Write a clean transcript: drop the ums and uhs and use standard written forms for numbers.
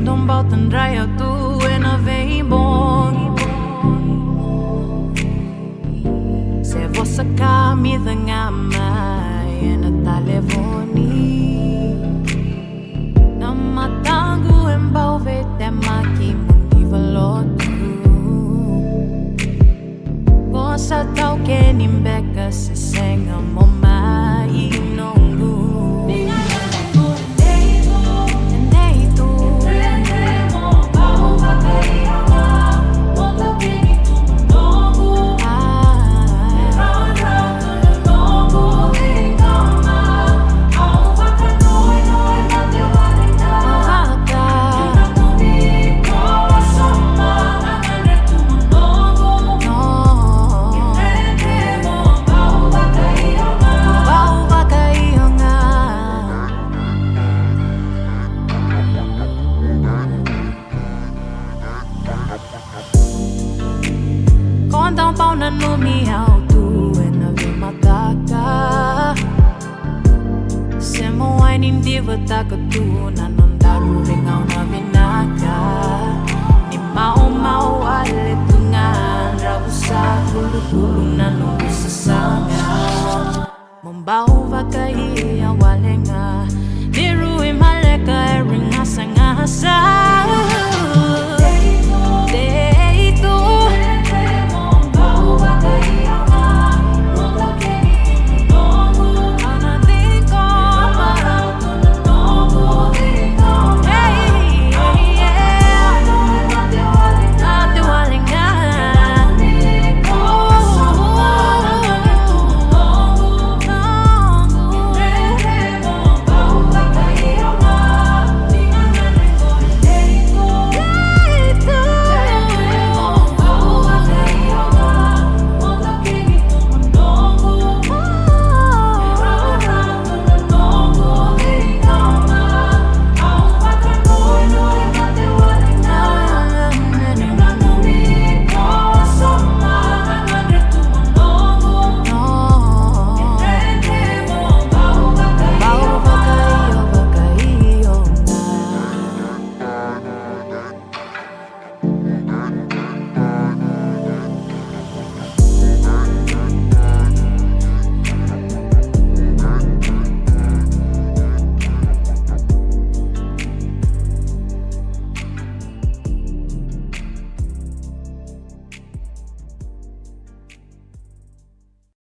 Quando bao tandrai tu e na vem bom. Se você camisa ngama e na talevoni. Na matangu embau vete maki mundi valotu. Gosta tau que nimbeka se senga momai nongu. Conta pau na numi auto e na vi mataka. Se mo ai nin diva taka tu na